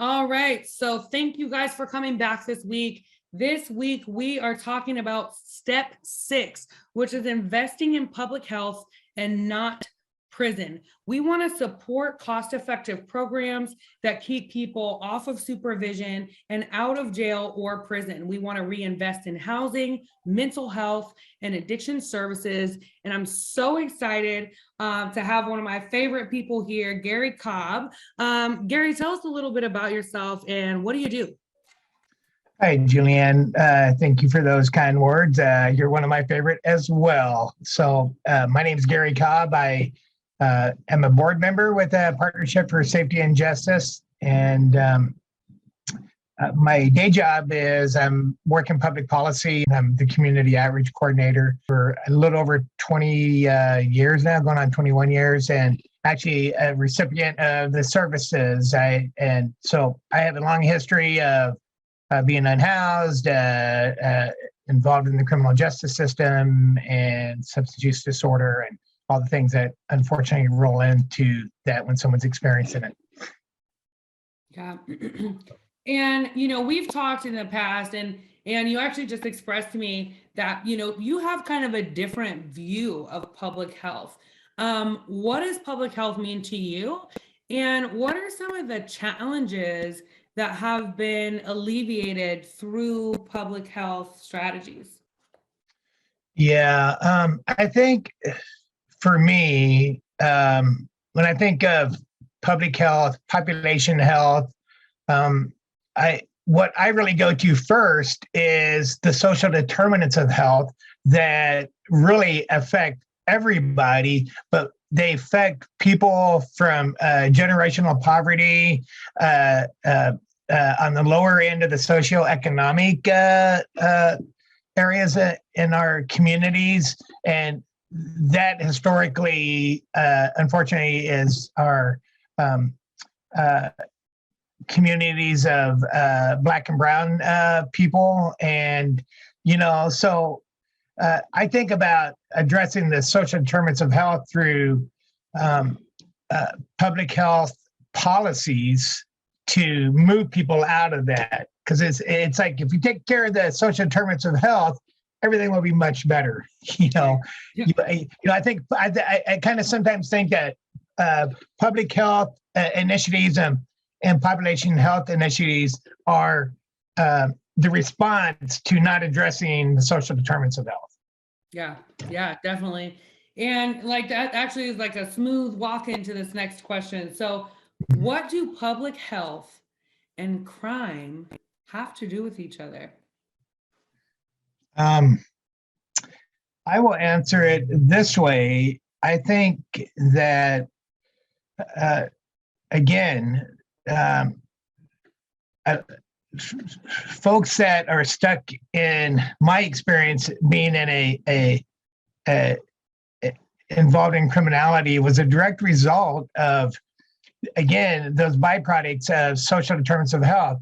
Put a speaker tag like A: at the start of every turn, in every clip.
A: All right. So thank you guys for coming back this week. This week, we are talking about step 6, which is investing in public health and not prison. We want to support cost-effective programs that keep people off of supervision and out of jail or prison. We want to reinvest in housing, mental health, and addiction services. And I'm so excited to have one of my favorite people here, Gary Cobb. Gary, tell us a little bit about yourself and what do you do?
B: Hi, Julianne. Thank you for those kind words. You're one of my favorite as well. So my name is Gary Cobb. I am a board member with a Partnership for Safety and Justice. And my day job is I'm working public policy. I'm the community outreach coordinator for a little over 20 years now, going on 21 years, and actually a recipient of the services. And so I have a long history of being unhoused, involved in the criminal justice system and substance use disorder and all the things that unfortunately roll into that when someone's experiencing it.
A: Yeah. And, you know, we've talked in the past and you actually just expressed to me that, you know, you have kind of a different view of public health. What does public health mean to you? And what are some of the challenges that have been alleviated through public health strategies?
B: Yeah, I think for me, when I think of public health, population health, what I really go to first is the social determinants of health that really affect everybody, but they affect people from generational poverty, on the lower end of the socioeconomic areas in our communities. And that historically, unfortunately, is our communities of Black and Brown people. And, you know, so I think about addressing the social determinants of health through public health policies to move people out of that. Because it's like, if you take care of the social determinants of health, everything will be much better. You know, I think I kind of sometimes think that public health initiatives and population health initiatives are the response to not addressing the social determinants of health.
A: Yeah, definitely. And like that actually is like a smooth walk into this next question. So what do public health and crime have to do with each other?
B: I will answer it this way. I think that, again, folks that are stuck in my experience being in involved in criminality was a direct result of, again, those byproducts of social determinants of health,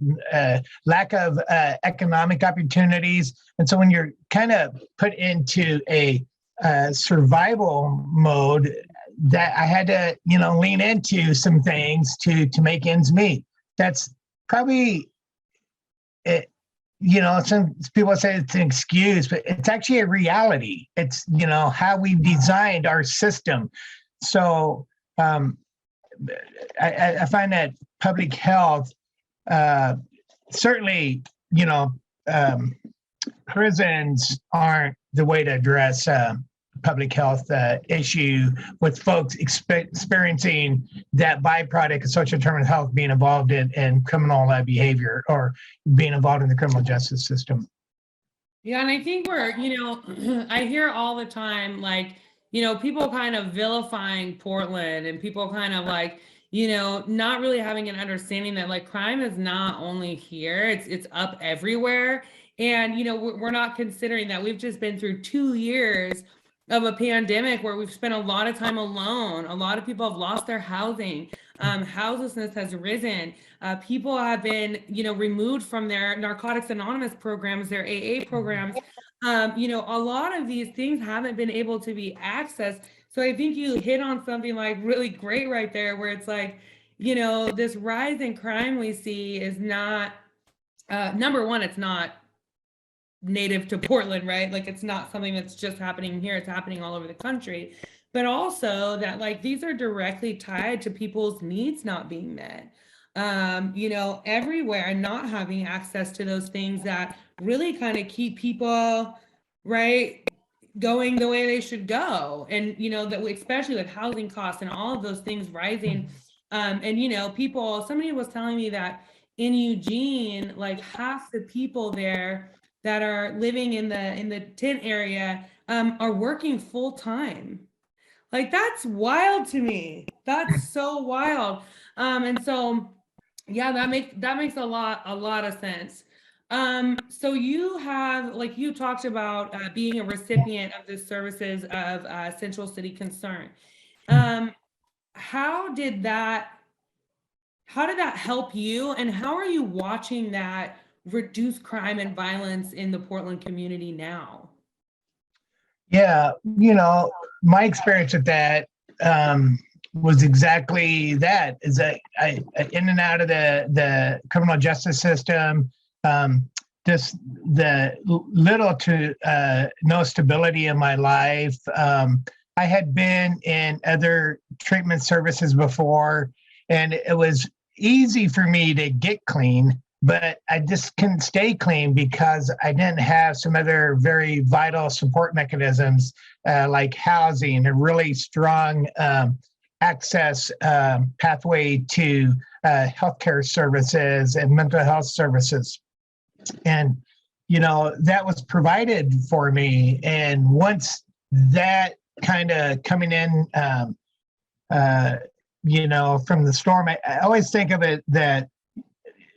B: lack of economic opportunities. And so when you're kind of put into a survival mode, that I had to, you know, lean into some things to make ends meet. That's probably it. You know, some people say it's an excuse, but it's actually a reality. It's, you know, how we've designed our system. So I find that public health, certainly, you know, prisons aren't the way to address public health issue with folks experiencing that byproduct of social determinant health being involved in criminal behavior or being involved in the criminal justice system.
A: Yeah, and I think we're, you know, I hear all the time, like, you know, people kind of vilifying Portland and people kind of like, you know, not really having an understanding that like crime is not only here, it's up everywhere. And, you know, we're not considering that we've just been through 2 years of a pandemic where we've spent a lot of time alone. A lot of people have lost their housing. Houselessness has risen. People have been, you know, removed from their Narcotics Anonymous programs, their AA programs. You know, a lot of these things haven't been able to be accessed. So I think you hit on something like really great right there, where it's like, you know, this rise in crime we see is not, number one, it's not native to Portland, right? Like it's not something that's just happening here, it's happening all over the country. But also that like these are directly tied to people's needs not being met. You know, everywhere, and not having access to those things that really kind of keep people, right, going the way they should go. And you know, that especially with housing costs and all of those things rising. And you know, people, somebody was telling me that in Eugene, like half the people there that are living in the tent area are working full time. Like that's wild to me. That's so wild. And so yeah, that makes a lot of sense. So you have, like you talked about being a recipient of the services of Central City Concern. Um, how did that how did that help you, and how are you watching that reduce crime and violence in the Portland community now?
B: Yeah, my experience with that was exactly that. Is that in and out of the criminal justice system, just the little to no stability in my life. I had been in other treatment services before, and it was easy for me to get clean, but I just couldn't stay clean because I didn't have some other very vital support mechanisms like housing, a really strong access pathway to healthcare services and mental health services. And, that was provided for me. And once that kind of coming in, from the storm, I always think of it that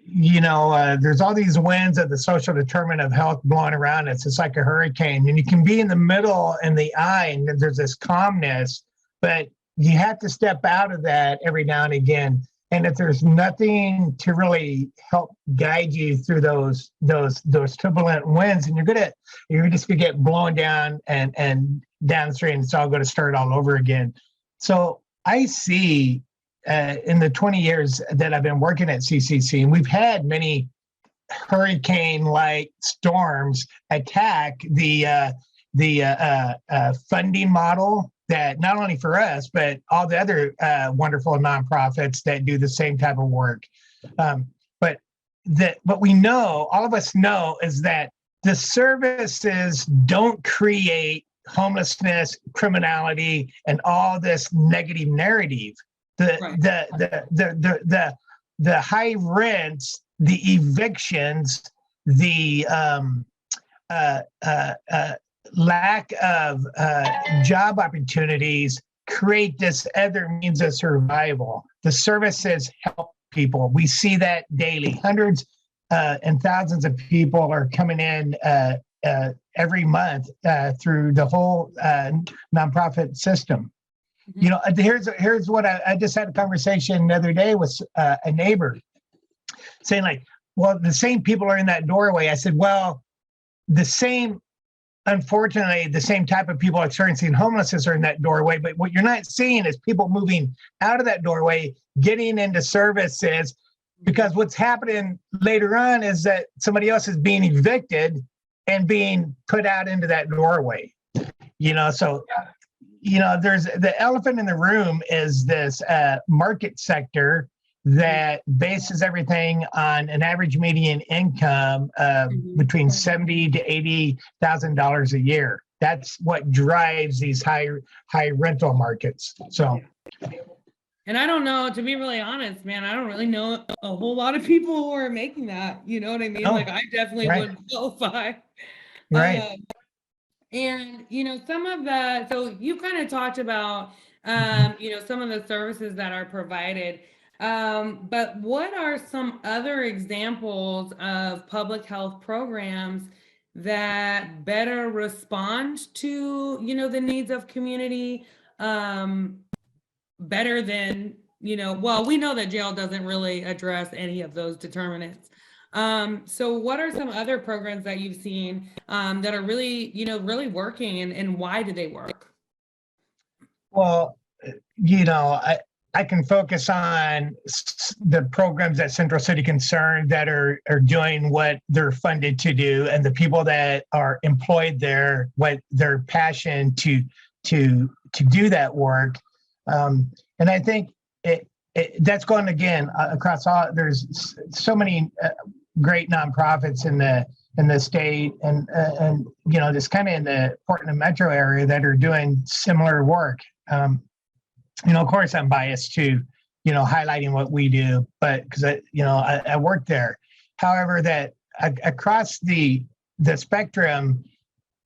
B: there's all these winds of the social determinant of health blowing around us. It's like a hurricane, and you can be in the middle in the eye, and there's this calmness, but you have to step out of that every now and again. And if there's nothing to really help guide you through those turbulent winds, and you're just gonna get blown down and downstream. It's all going to start all over again. So I see. In the 20 years that I've been working at CCC, and we've had many hurricane-like storms attack the funding model that not only for us, but all the other wonderful nonprofits that do the same type of work. But what we know, all of us know, is that the services don't create homelessness, criminality, and all this negative narrative. The high rents, the evictions, the lack of job opportunities create this other means of survival. The services help people. We see that daily. Hundreds and thousands of people are coming in every month through the whole nonprofit system. Here's what I just had a conversation the other day with a neighbor saying, like, well, the same people are in that doorway. I said, well, unfortunately, the same type of people experiencing homelessness are in that doorway. But what you're not seeing is people moving out of that doorway, getting into services, because what's happening later on is that somebody else is being evicted and being put out into that doorway. So there's the elephant in the room is this market sector that bases everything on an average median income between $70,000 to $80,000 a year. That's what drives these high rental markets. So,
A: and I don't know, to be really honest, man, I don't really know a whole lot of people who are making that. You know what I mean?
B: Oh,
A: like I definitely would qualify.
B: Right.
A: And so you kind of talked about some of the services that are provided, but what are some other examples of public health programs that better respond to the needs of community, better than well, we know that jail doesn't really address any of those determinants. So what are some other programs that you've seen that are really, really working, and why do they work?
B: Well, I can focus on the programs that Central City Concerned that are doing what they're funded to do, and the people that are employed there, what their passion to do that work. And I think that's going again across all. There's so many great nonprofits in the state, and just kind of in the Portland metro area that are doing similar work. Of course, I'm biased to, highlighting what we do, but because I work there. However, that across the spectrum,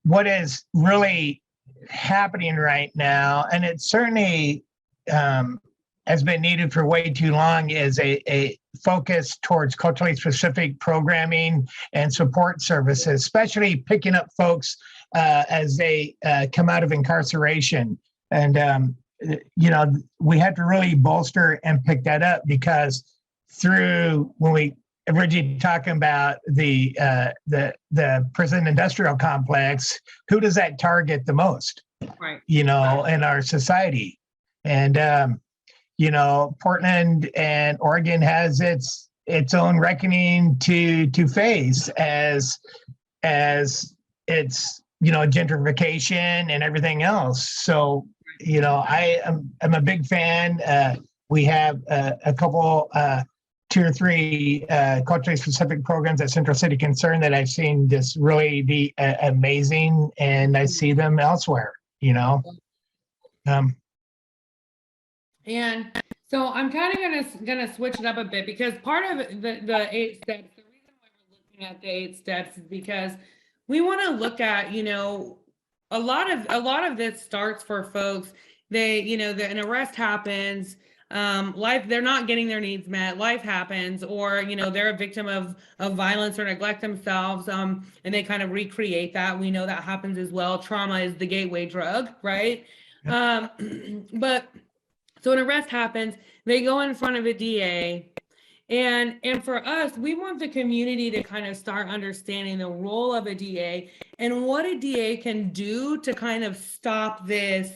B: what is really happening right now, and it certainly has been needed for way too long, is a focus towards culturally specific programming and support services, especially picking up folks as they come out of incarceration. And we have to really bolster and pick that up, because when we originally talking about the prison industrial complex, who does that target the most?
A: Right.
B: In our society. And Portland and Oregon has its own reckoning to face as its gentrification and everything else. So I'm a big fan. We have a couple, 2 or 3 culturally specific programs at Central City Concern that I've seen just really be amazing, and I see them elsewhere.
A: And so I'm kind of gonna switch it up a bit, because part of the 8 steps, the reason why we're looking at the 8 steps is because we want to look at, a lot of this starts for folks. An arrest happens, they're not getting their needs met, life happens, or they're a victim of violence or neglect themselves, and they kind of recreate that. We know that happens as well. Trauma is the gateway drug, right? But so an arrest happens, they go in front of a DA, and for us, we want the community to kind of start understanding the role of a DA and what a DA can do to kind of stop this,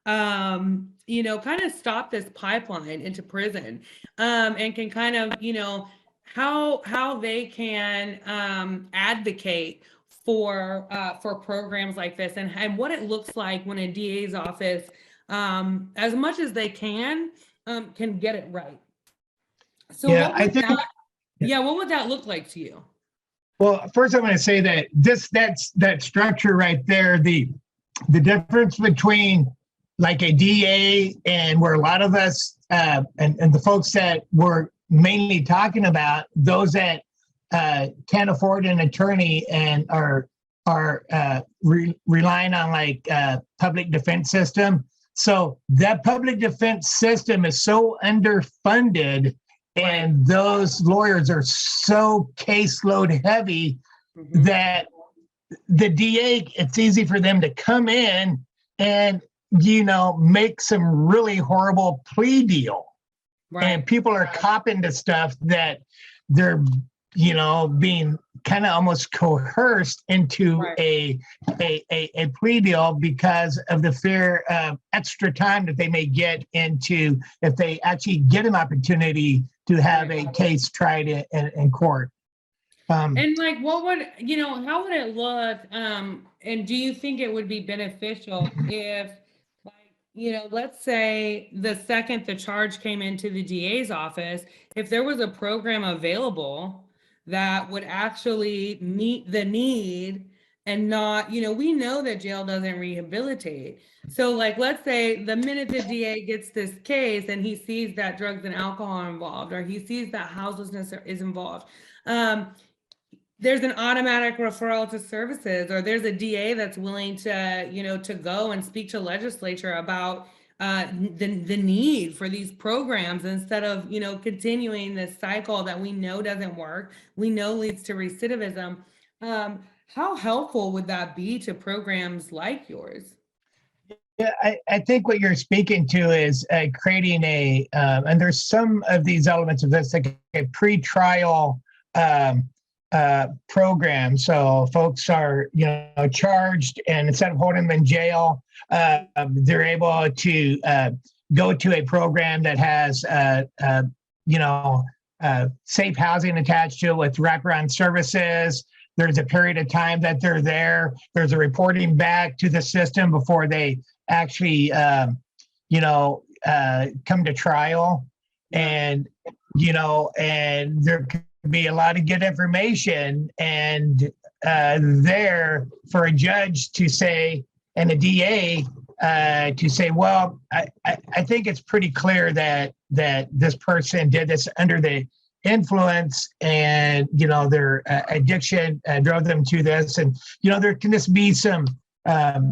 A: stop this pipeline into prison, and can kind of, how they can advocate for programs like this, and what it looks like when a DA's office, as much as they can get it right. So
B: yeah,
A: what would that look like to you?
B: Well, first I'm going to say that that structure right there, the difference between like a DA and where a lot of us and the folks that we're mainly talking about, those that can't afford an attorney and are relying on public defense system. So that public defense system is so underfunded, and those lawyers are so caseload heavy that the DA, it's easy for them to come in and, make some really horrible plea deal. Right. And people are copping to stuff that they're, being kind of almost coerced into a plea deal because of the fear of extra time that they may get into if they actually get an opportunity to have a case tried in court.
A: And what would, how would it look? And do you think it would be beneficial if, let's say the second the charge came into the DA's office, if there was a program available that would actually meet the need and not, we know that jail doesn't rehabilitate. So let's say the minute the DA gets this case and he sees that drugs and alcohol are involved, or he sees that houselessness is involved, there's an automatic referral to services, or there's a DA that's willing to, to go and speak to legislature about the need for these programs, instead of, continuing this cycle that we know doesn't work, we know leads to recidivism. How helpful would that be to programs like yours?
B: Yeah, I think what you're speaking to is creating and there's some of these elements of this, like a pretrial program. So folks are, charged, and instead of holding them in jail, they're able to go to a program that has, safe housing attached to it with wraparound services. There's a period of time that they're there. There's a reporting back to the system before they actually, come to trial. And, and there could be a lot of good information and there for a judge to say, and a DA to say, well, I think it's pretty clear that this person did this under the influence and, their addiction drove them to this. And, there can just be some, a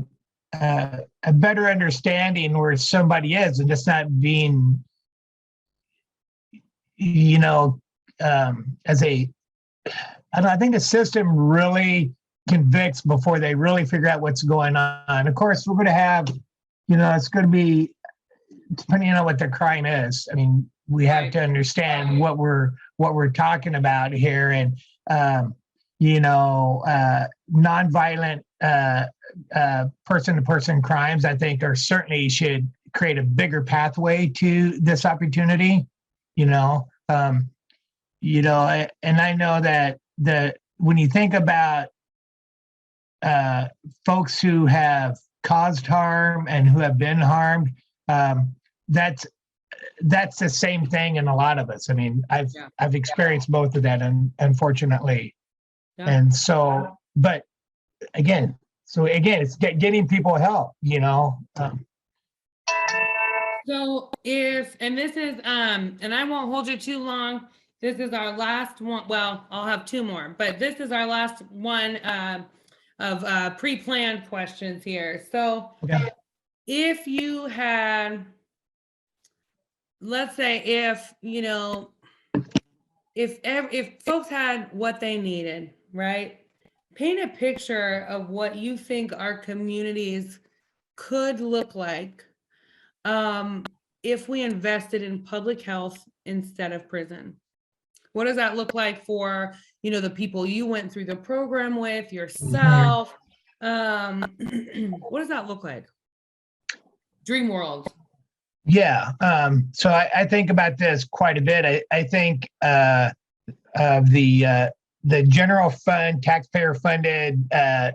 B: better understanding where somebody is and just not being, I think the system really convicts before they really figure out what's going on. Of course, we're going to have, it's going to be depending on what the crime is. I mean, we have to understand what we're talking about here, and nonviolent person-to-person crimes, I think, are certainly should create a bigger pathway to this opportunity. And I know that when you think about folks who have caused harm and who have been harmed, that's the same thing in a lot of us. I mean, I've experienced both of that, unfortunately. Yeah. And so, but again, it's getting people help,
A: So and this is, and I won't hold you too long. This is our last one. Well, I'll have two more, but this is our last one of pre-planned questions here. So if you had, let's say if folks had what they needed, right? Paint a picture of what you think our communities could look like if we invested in public health instead of prison. What does that look like for, the people you went through the program with, yourself? What does that look like? Dream world.
B: Yeah. So I think about this quite a bit. I think of the general fund, taxpayer funded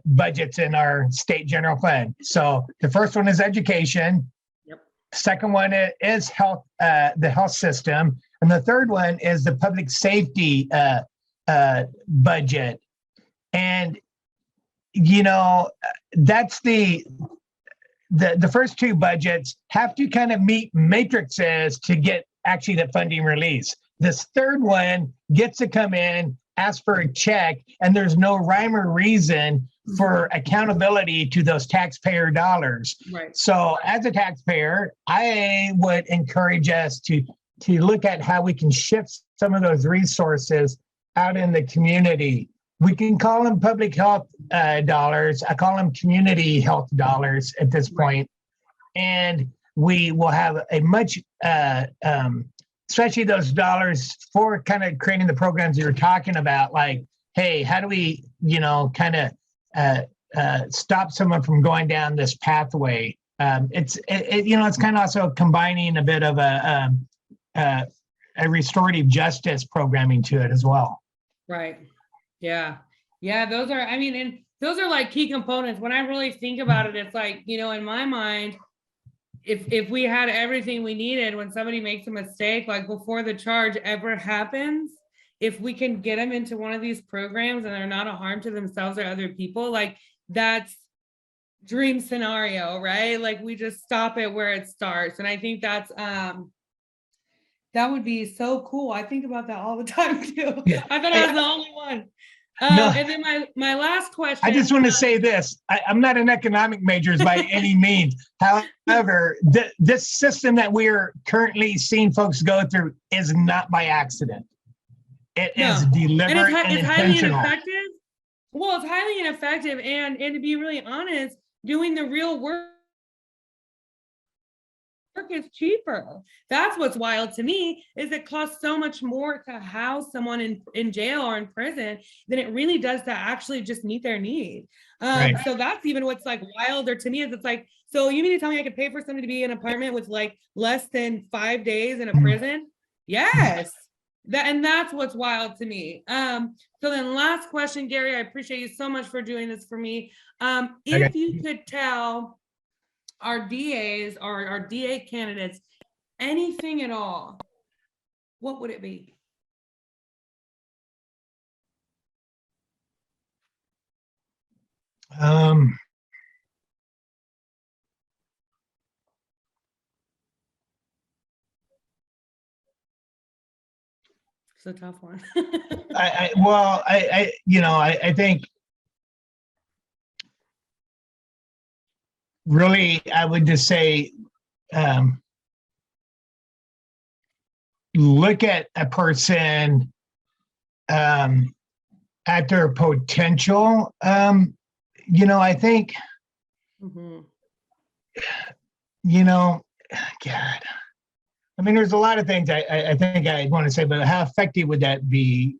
B: budgets in our state general fund. So the first one is education. Yep. Second one is health, the health system. And the third one is the public safety budget. And, that's the first two budgets have to kind of meet matrices to get actually the funding release. This third one gets to come in, ask for a check, and there's no rhyme or reason for accountability to those taxpayer dollars. Right. So as a taxpayer, I would encourage us to look at how we can shift some of those resources out in the community. We can call them public health dollars. I call them community health dollars at this point. And we will have a much, especially those dollars for kind of creating the programs you were talking about, like, hey, how do we, kind of stop someone from going down this pathway? It's kind of also combining a bit of a restorative justice programming to it as well.
A: Right. Yeah. Those are, and those are like key components. When I really think about it, it's like, in my mind, if we had everything we needed when somebody makes a mistake, like before the charge ever happens, if we can get them into one of these programs and they're not a harm to themselves or other people, like that's dream scenario, right? Like we just stop it where it starts. And I think that's, that would be so cool. I think about that all the time too. Yeah. I thought I was the only one. No. And then my last question.
B: I just want to say this. I'm not an economic major by any means. However, this system that we're currently seeing folks go through is not by accident. It is deliberate and
A: it's
B: intentional.
A: Highly ineffective. Well, it's highly ineffective. And to be really honest, doing the real work is cheaper. That's what's wild to me, is it costs so much more to house someone in jail or in prison than it really does to actually just meet their need.
B: Right.
A: So that's even what's like wilder to me, is it's like, so you mean to tell me I could pay for somebody to be in an apartment with like less than 5 days in a prison? Yes. That's what's wild to me. So then last question, Gary, I appreciate you so much for doing this for me. If you could tell our DAs or our DA candidates anything at all, what would it be? It's a tough one.
B: I think really, I would just say, look at a person at their potential. I think, God, I mean, there's a lot of things I think I want to say, but how effective would that be?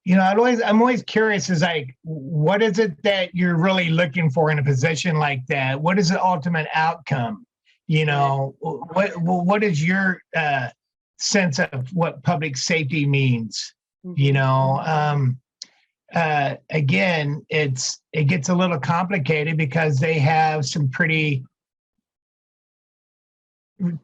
B: I'm always curious, is like, what is it that you're really looking for in a position like that? What is the ultimate outcome? What is your sense of what public safety means? Again, it gets a little complicated because they have some pretty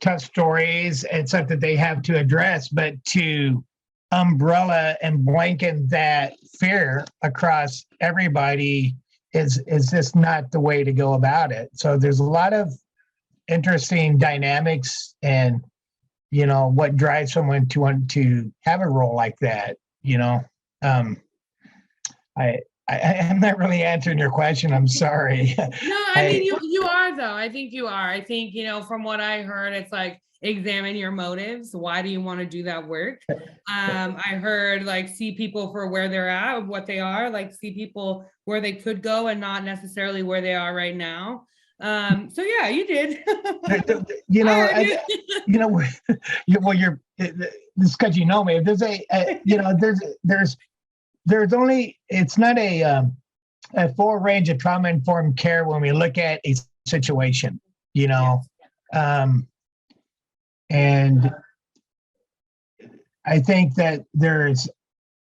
B: tough stories and stuff that they have to address, but to umbrella and blanket that fear across everybody is just not the way to go about it. So there's a lot of interesting dynamics and what drives someone to want to have a role like that. I'm not really answering your question. I'm sorry.
A: No, I mean, you are though. I think you are. I think, from what I heard, it's like, examine your motives. Why do you want to do that work? I heard like, see people for where they're at, what they are, like see people where they could go and not necessarily where they are right now. So yeah, you did.
B: Well, you're this because you know me. If there's there's only, it's not a full range of trauma-informed care when we look at a situation, and I think that there's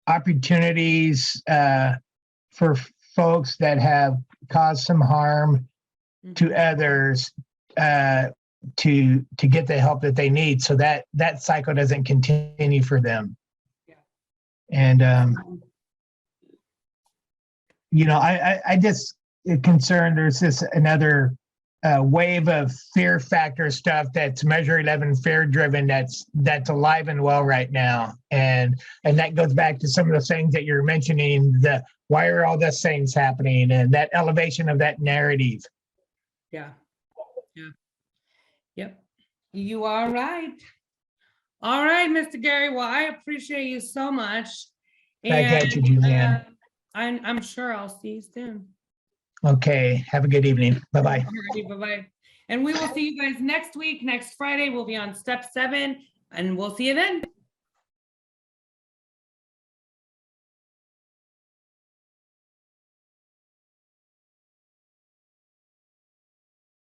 B: opportunities for folks that have caused some harm to others to get the help that they need, so that cycle doesn't continue for them. And I just concerned there's this another wave of fear factor stuff that's Measure 11 fear driven that's alive and well right now, and that goes back to some of the things that you're mentioning, the why are all these things happening, and that elevation of that narrative.
A: Yep, you are right. All right, Mr. Gary, well, I appreciate you so much.
B: I got you, Julianne.
A: I'm sure I'll see you soon.
B: Okay, have a good evening. Bye-bye.
A: Bye-bye. And we will see you guys next week. Next Friday, we'll be on step 7, and we'll see you then.